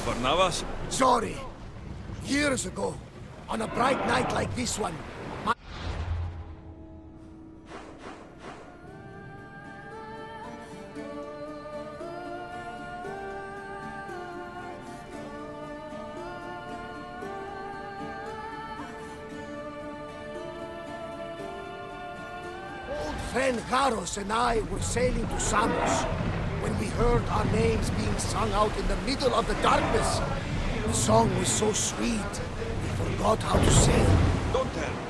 Barnabas? Sorry. Years ago, on a bright night like this one, my... Old friend Garos and I were sailing to Samos when we heard our names being sung out in the middle of the darkness. The song was so sweet, we forgot how to sing. Don't tell me.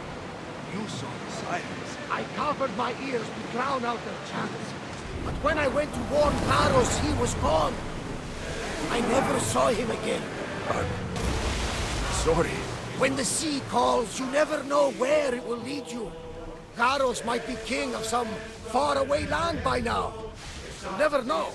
You saw the sirens. I covered my ears to drown out their chants. But when I went to warn Garos, he was gone. I never saw him again. Sorry. When the sea calls, you never know where it will lead you. Garos might be king of some faraway land by now. You never know.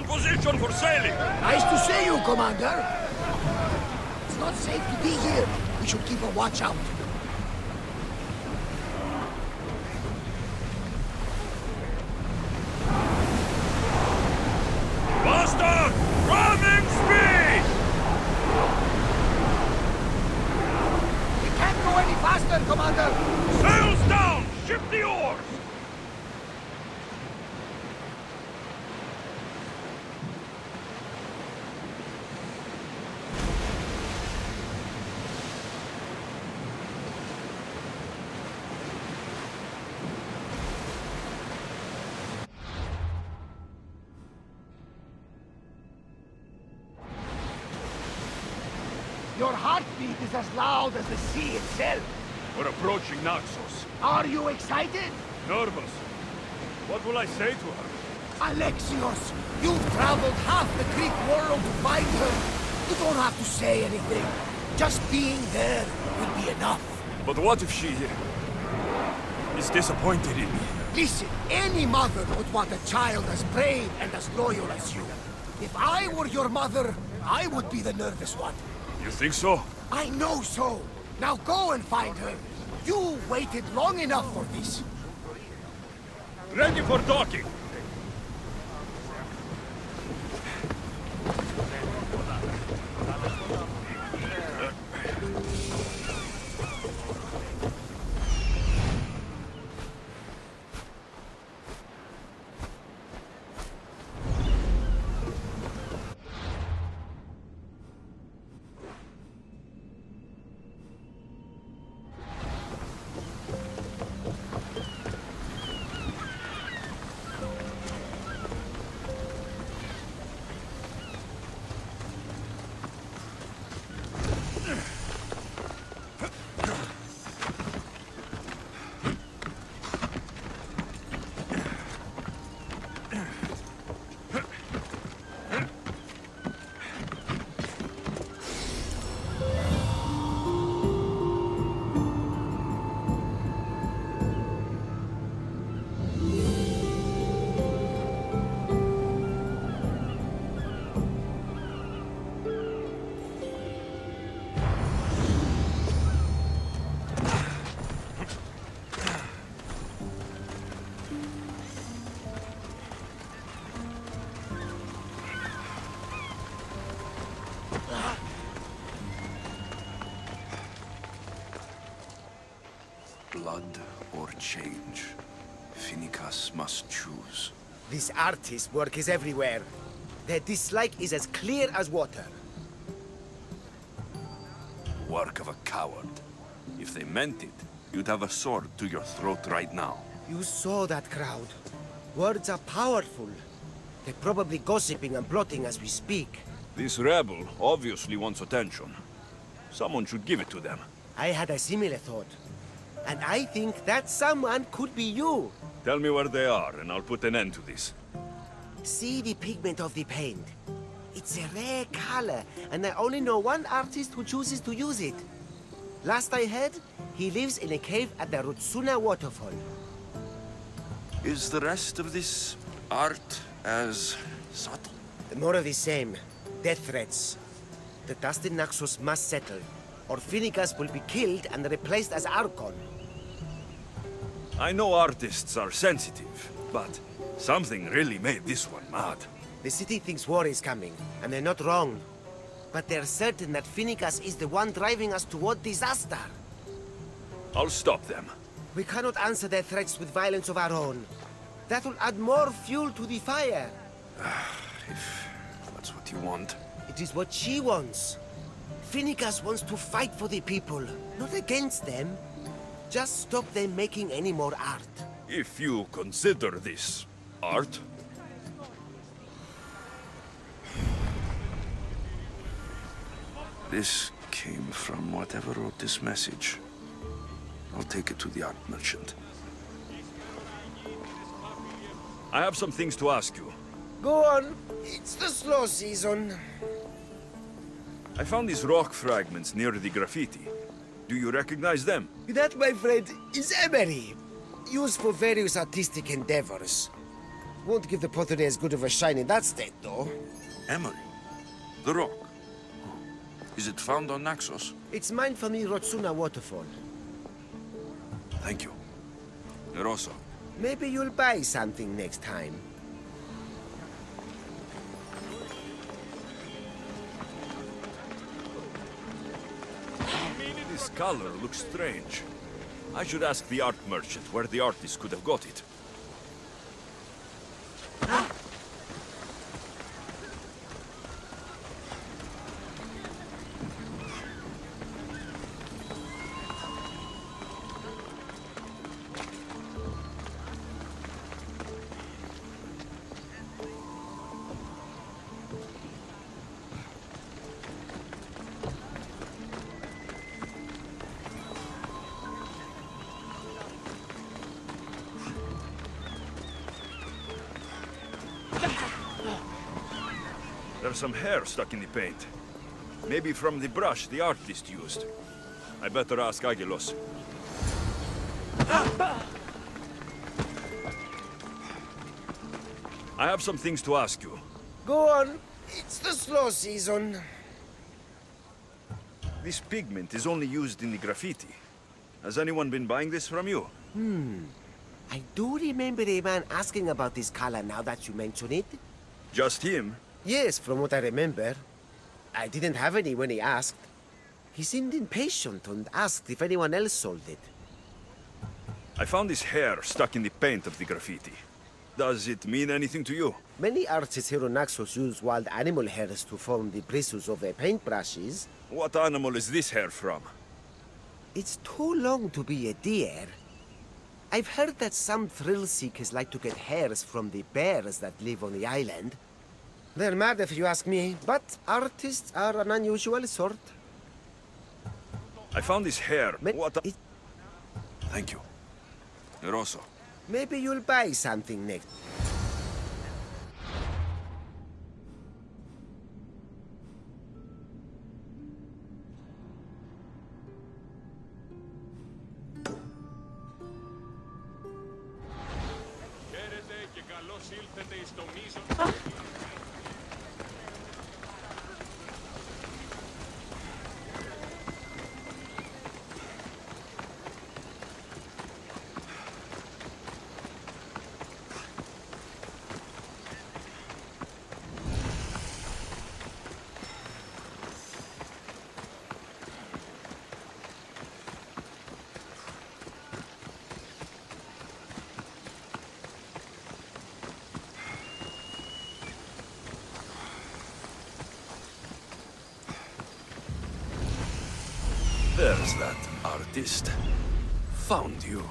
in position for sailing! Nice to see you, Commander. It's not safe to be here. We should keep a watch out. Bastard! Ramming speed! We can't go any faster, Commander. Sails down! Ship the oars! Your heartbeat is as loud as the sea itself. We're approaching Naxos. Are you excited? Nervous. What will I say to her? Alexios, you've traveled half the Greek world to find her. You don't have to say anything. Just being there will be enough. But what if she is disappointed in me? Listen, any mother would want a child as brave and as loyal as you. If I were your mother, I would be the nervous one. You think so? I know so. Now go and find her. You waited long enough for this. Ready for docking! Blood or change? Finicus must choose. This artist's work is everywhere. Their dislike is as clear as water. Work of a coward. If they meant it, you'd have a sword to your throat right now. You saw that crowd. Words are powerful. They're probably gossiping and plotting as we speak. This rebel obviously wants attention. Someone should give it to them. I had a similar thought. And I think that someone could be you. Tell me where they are, and I'll put an end to this. See the pigment of the paint. It's a rare color, and I only know one artist who chooses to use it. Last I heard, he lives in a cave at the Rutsuna waterfall. Is the rest of this art as subtle? More of the same. Death threats. The dust in Naxos must settle, or Finicus will be killed and replaced as Archon. I know artists are sensitive, but something really made this one mad. The city thinks war is coming, and they're not wrong. But they're certain that Finicus is the one driving us toward disaster. I'll stop them. We cannot answer their threats with violence of our own. That will add more fuel to the fire. If that's what you want. It is what she wants. Finicus wants to fight for the people, not against them. Just stop them making any more art. If you consider this art, This came from whatever wrote this message. I'll take it to the art merchant. I have some things to ask you. Go on. It's the slow season. I found these rock fragments near the graffiti. Do you recognize them? That, my friend, is emery. Used for various artistic endeavors. Won't give the pottery as good of a shine in that state, though. Emery. The rock. Is it found on Naxos? It's mined from the Rotsuna waterfall. Thank you. Eroso. Maybe you'll buy something next time. This color looks strange. I should ask the art merchant where the artist could have got it. There's some hair stuck in the paint. Maybe from the brush the artist used. I better ask Agilos. I have some things to ask you. Go on. It's the slow season. This pigment is only used in the graffiti. Has anyone been buying this from you? I do remember a man asking about this color now that you mention it. Just him? Yes, from what I remember. I didn't have any when he asked. He seemed impatient and asked if anyone else sold it. I found this hair stuck in the paint of the graffiti. Does it mean anything to you? Many artists here on Naxos use wild animal hairs to form the bristles of their paintbrushes. What animal is this hair from? It's too long to be a deer. I've heard that some thrill seekers like to get hairs from the bears that live on the island. They're mad if you ask me, but artists are an unusual sort. I found this hair. Thank you. Eroso. Maybe you'll buy something next. There's that artist. Found you.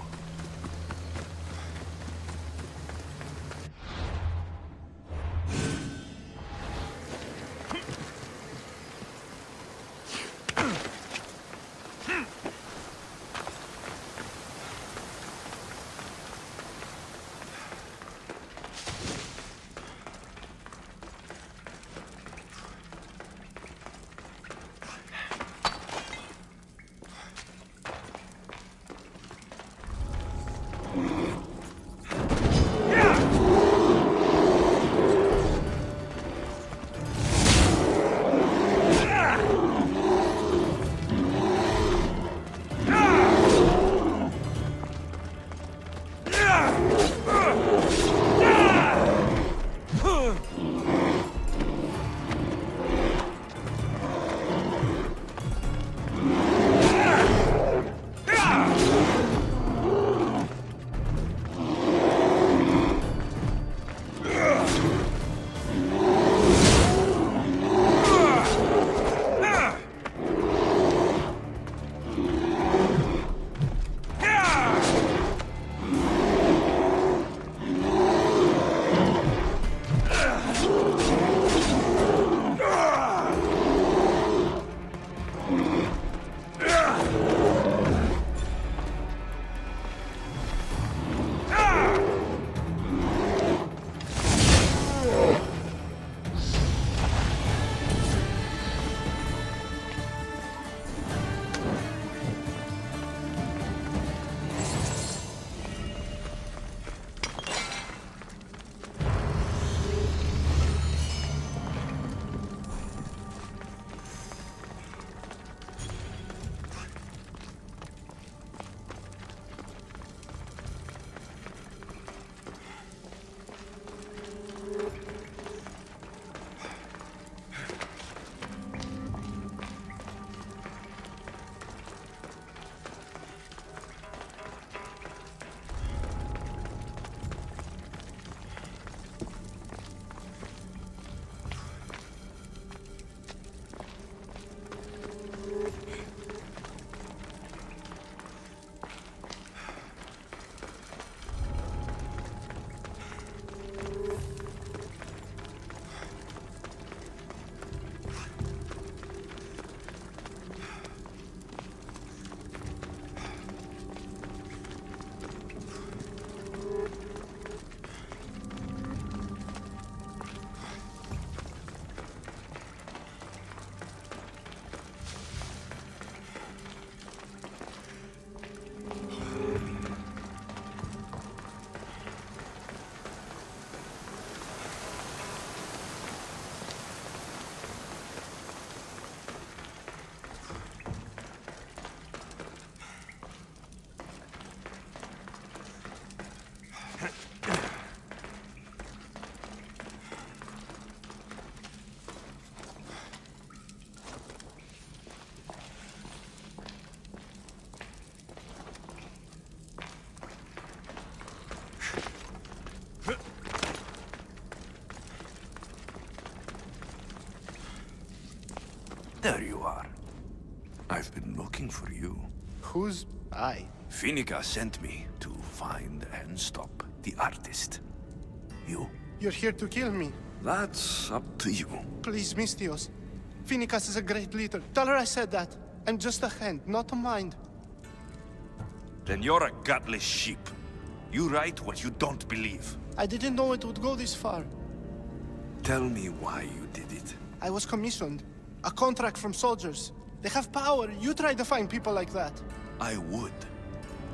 There you are. I've been looking for you. Who's I? Finica sent me to find and stop the artist. You? You're here to kill me. That's up to you. Please, Mistios. Finicas is a great leader. Tell her I said that. I'm just a hand, not a mind. Then you're a gutless sheep. You write what you don't believe. I didn't know it would go this far. Tell me why you did it. I was commissioned. A contract from soldiers. They have power. You try to find people like that. I would.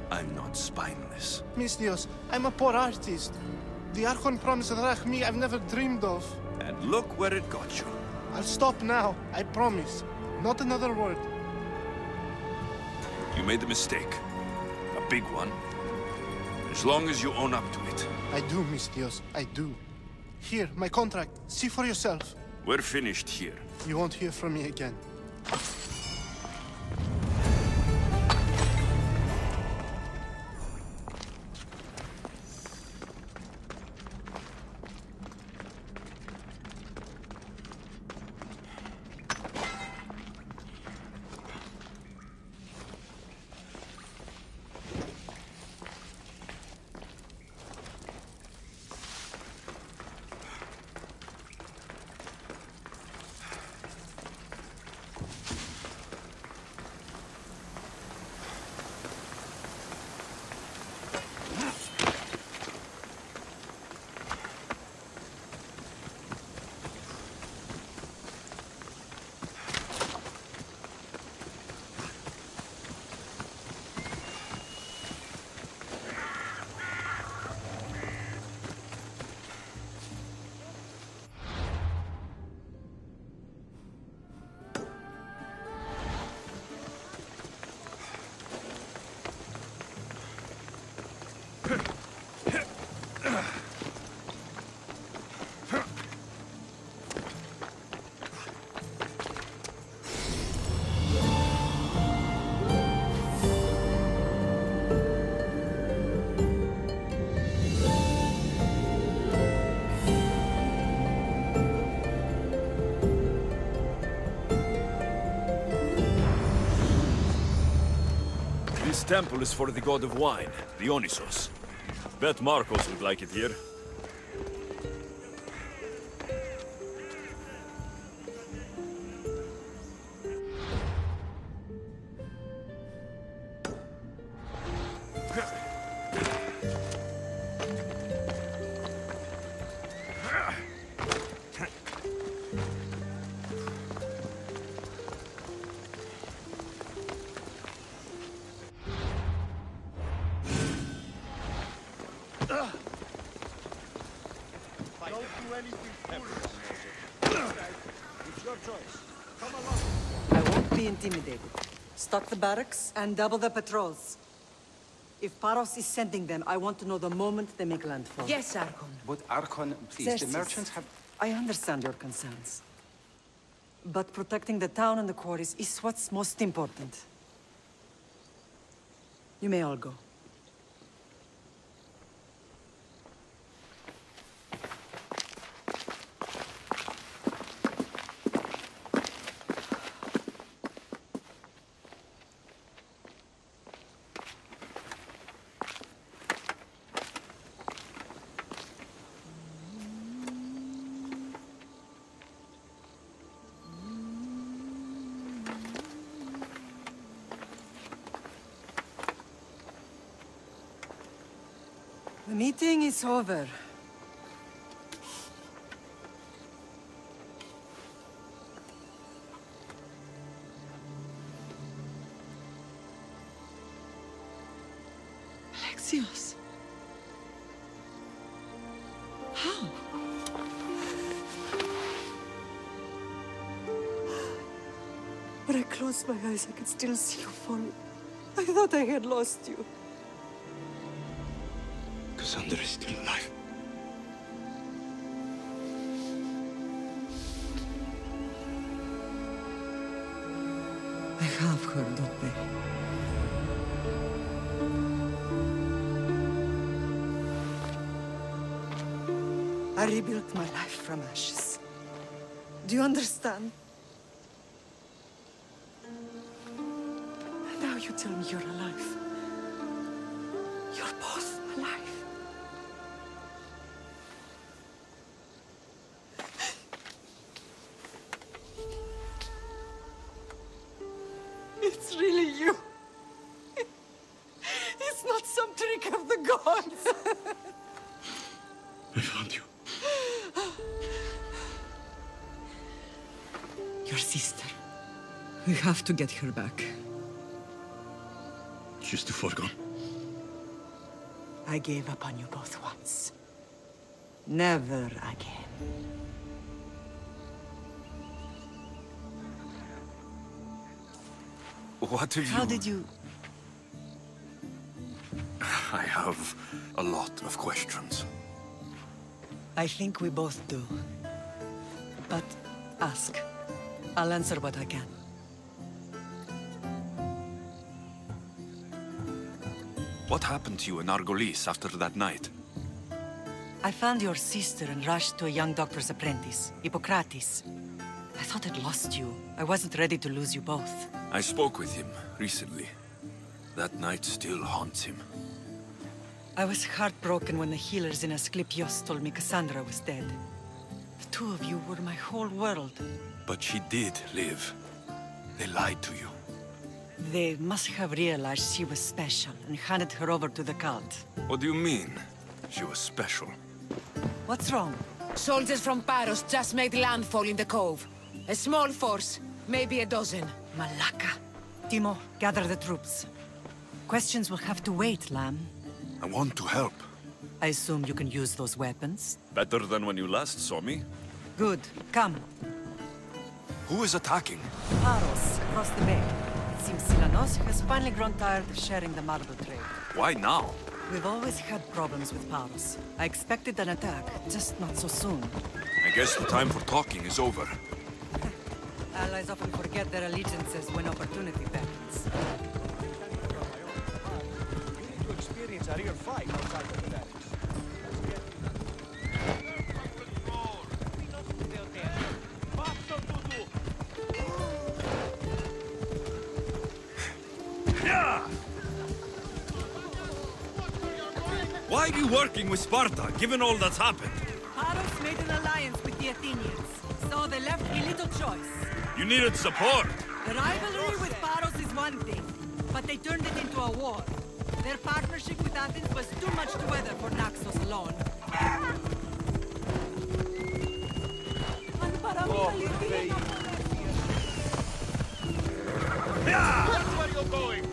I'm not spineless. Mistios, I'm a poor artist. The Archon promised Rachmi I've never dreamed of. And look where it got you. I'll stop now, I promise. Not another word. You made a mistake. A big one. As long as you own up to it. I do, Mistios, I do. Here, my contract. See for yourself. We're finished here. You won't hear from me again. This temple is for the god of wine, Dionysos. Bet Marcos would like it here. I won't be intimidated. Stock the barracks and double the patrols. If Paros is sending them, I want to know the moment they make landfall. Yes, Archon. But Archon, please, Xerxes, the merchants have... I understand your concerns. But protecting the town and the quarries is what's most important. You may all go. The meeting is over. Alexios. How? When I closed my eyes, I could still see you falling. I thought I had lost you. Cassandra is still alive. I have her, don't they? I rebuilt my life from ashes. Do you understand? you tell me you're alive? You're both alive. It's really you. It's not some trick of the gods. I found you. Your sister. We have to get her back. She's too far gone. I gave up on you both once. Never again. What have you... How did you... I have a lot of questions. I think we both do. But ask. I'll answer what I can. What happened to you in Argolis after that night? I found your sister and rushed to a young doctor's apprentice, Hippocrates. I thought I'd lost you. I wasn't ready to lose you both. I spoke with him recently. That night still haunts him. I was heartbroken when the healers in Asclepios told me Cassandra was dead. The two of you were my whole world. But she did live. They lied to you. They must have realized she was special and handed her over to the cult. What do you mean? She was special. What's wrong? Soldiers from Paros just made landfall in the cove. A small force, maybe a dozen. Malaka. Timo, gather the troops. Questions will have to wait, Lamb. I want to help. I assume you can use those weapons? Better than when you last saw me. Good. Come. Who is attacking? Paros, across the bay. It seems Silanos has finally grown tired of sharing the marble trade. Why now? We've always had problems with Paros. I expected an attack, just not so soon. I guess the time for talking is over. Allies often forget their allegiances when opportunity beckons. To experience a real fight outside of the barracks. Why are you working with Sparta, given all that's happened? Paros made an alliance with the Athenians, so they left me little choice. You needed support. The rivalry with Paros is one thing, but they turned it into a war. Their partnership with Athens was too much to weather for Naxos alone. That's where you're going!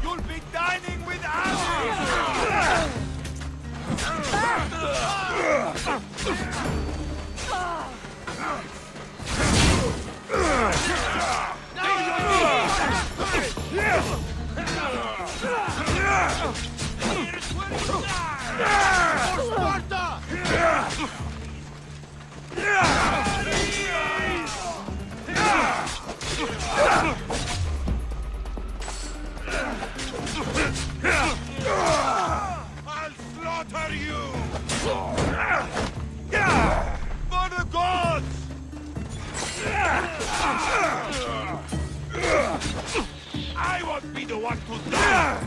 You'll be dining with us! I'll slaughter you! For the gods! I won't be the one to die!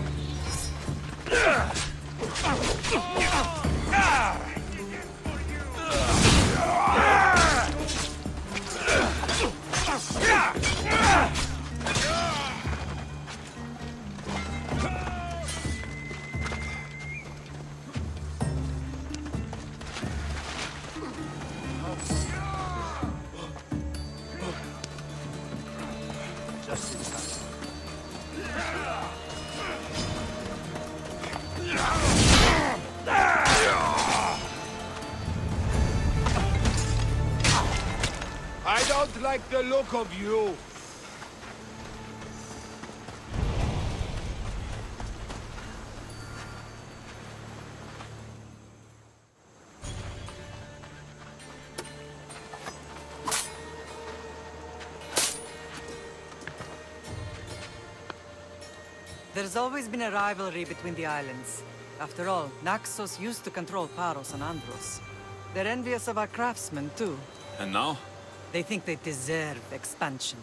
like the look of you. There's always been a rivalry between the islands. After all, Naxos used to control Paros and Andros. They're envious of our craftsmen, too. And now? They think they deserve expansion.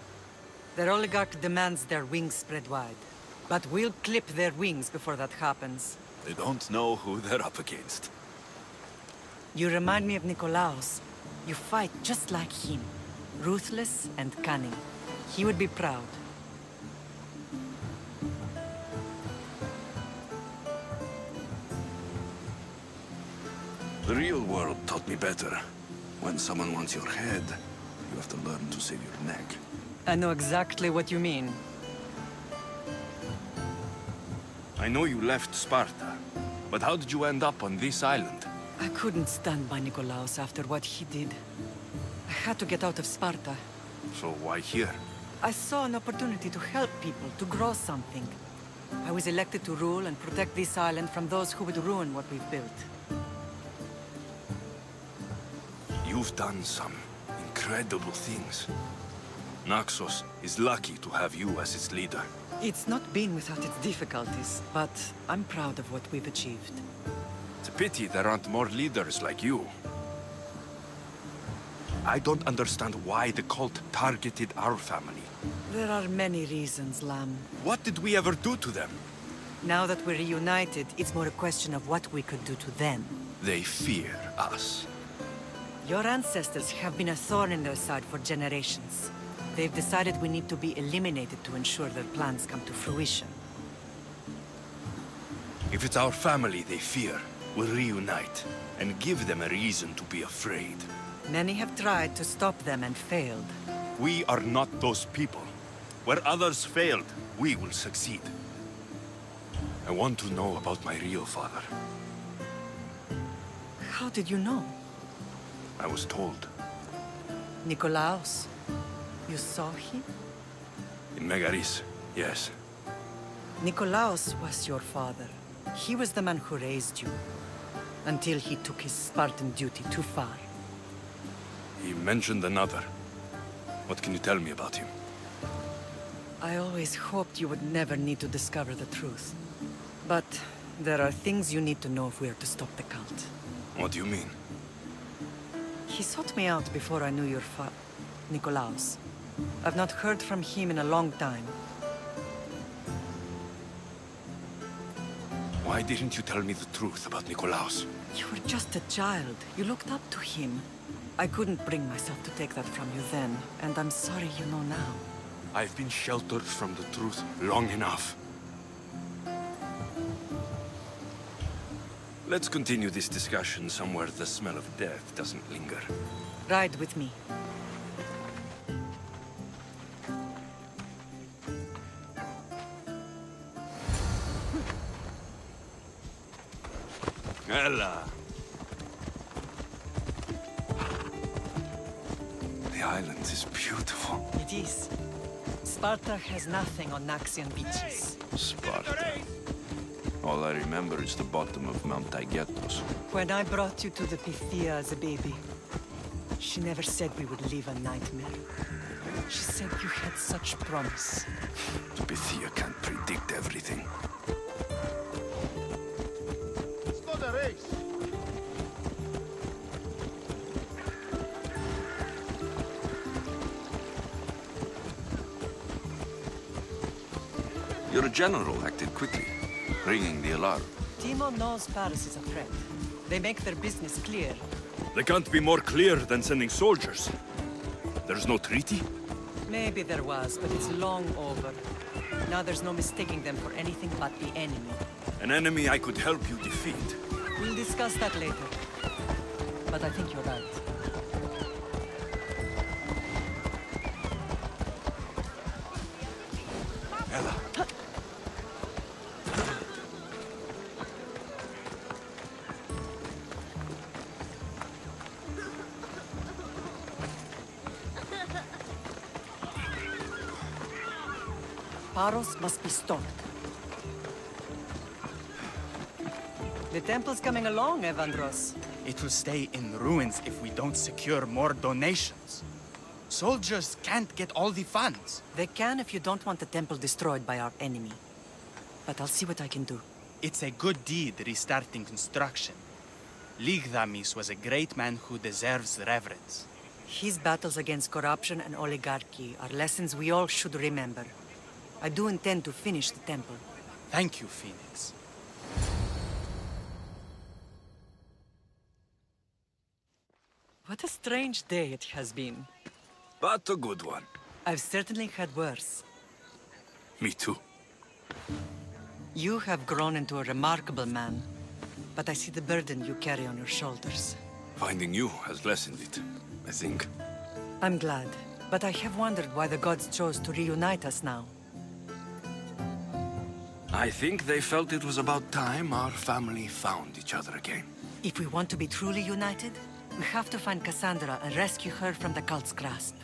Their oligarch demands their wings spread wide. But we'll clip their wings before that happens. They don't know who they're up against. You remind me of Nikolaos. You fight just like him. Ruthless and cunning. He would be proud. The real world taught me better. When someone wants your head, you have to learn to save your neck. I know exactly what you mean. I know you left Sparta, but how did you end up on this island? I couldn't stand by Nikolaos after what he did. I had to get out of Sparta. So why here? I saw an opportunity to help people, to grow something. I was elected to rule and protect this island from those who would ruin what we've built. You've done some incredible things. Naxos is lucky to have you as its leader. It's not been without its difficulties, but I'm proud of what we've achieved. It's a pity there aren't more leaders like you. I don't understand why the cult targeted our family. There are many reasons, Lam. What did we ever do to them? Now that we're reunited, it's more a question of what we could do to them. They fear us. Your ancestors have been a thorn in their side for generations. They've decided we need to be eliminated to ensure their plans come to fruition. If it's our family they fear, we'll reunite and give them a reason to be afraid. Many have tried to stop them and failed. We are not those people. Where others failed, we will succeed. I want to know about my real father. How did you know? I was told. Nikolaos. You saw him? In Megaris, yes. Nikolaos was your father. He was the man who raised you. Until he took his Spartan duty too far. He mentioned another. What can you tell me about him? I always hoped you would never need to discover the truth. But there are things you need to know if we are to stop the cult. What do you mean? He sought me out before I knew your Nikolaos. I've not heard from him in a long time. Why didn't you tell me the truth about Nikolaos? You were just a child. You looked up to him. I couldn't bring myself to take that from you then, and I'm sorry you know now. I've been sheltered from the truth long enough. Let's continue this discussion somewhere the smell of death doesn't linger. Ride with me. Ella! The island is beautiful. It is. Sparta has nothing on Naxian beaches. Sparta. All I remember is the bottom of Mount Taygetos. When I brought you to the Pythia as a baby, she never said we would live a nightmare. She said you had such promise. The Pythia can't predict everything. It's not a race. Your general acted quickly, ringing the alarm. Timo knows Paris is a threat. They make their business clear. They can't be more clear than sending soldiers. There's no treaty? Maybe there was, but it's long over. Now there's no mistaking them for anything but the enemy. An enemy I could help you defeat. We'll discuss that later. But I think you're right. Ella. Paros must be stopped. The temple's coming along, Evandros. It will stay in ruins if we don't secure more donations. Soldiers can't get all the funds. They can if you don't want the temple destroyed by our enemy. But I'll see what I can do. It's a good deed restarting construction. Ligdamis was a great man who deserves reverence. His battles against corruption and oligarchy are lessons we all should remember. I do intend to finish the temple. Thank you, Phoenix. What a strange day it has been. But a good one. I've certainly had worse. Me too. You have grown into a remarkable man, but I see the burden you carry on your shoulders. Finding you has lessened it, I think. I'm glad, but I have wondered why the gods chose to reunite us now. I think they felt it was about time our family found each other again. If we want to be truly united, we have to find Cassandra and rescue her from the cult's grasp.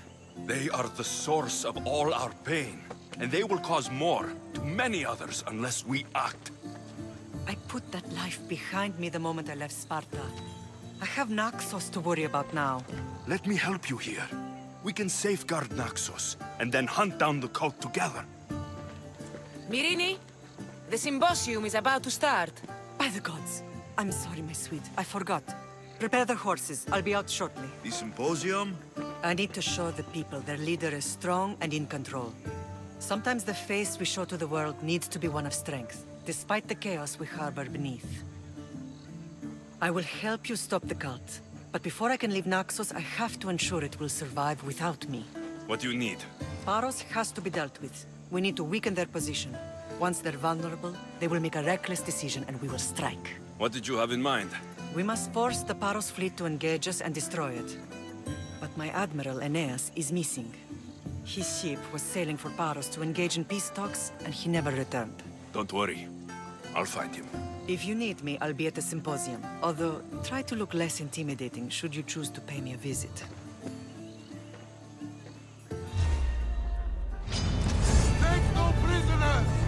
They are the source of all our pain, and they will cause more to many others unless we act. I put that life behind me the moment I left Sparta. I have Naxos to worry about now. Let me help you here. We can safeguard Naxos, and then hunt down the cult together. Myrrine, the symposium is about to start. By the gods. I'm sorry, my sweet. I forgot. Prepare the horses. I'll be out shortly. The symposium? I need to show the people their leader is strong and in control. Sometimes the face we show to the world needs to be one of strength, despite the chaos we harbor beneath. I will help you stop the cult, but before I can leave Naxos, I have to ensure it will survive without me. What do you need? Paros has to be dealt with. We need to weaken their position. Once they're vulnerable, they will make a reckless decision and we will strike. What did you have in mind? We must force the Paros fleet to engage us and destroy it. But my admiral, Aeneas, is missing. His ship was sailing for Paros to engage in peace talks, and he never returned. Don't worry. I'll find him. If you need me, I'll be at the symposium. Although, try to look less intimidating should you choose to pay me a visit. Take no prisoners!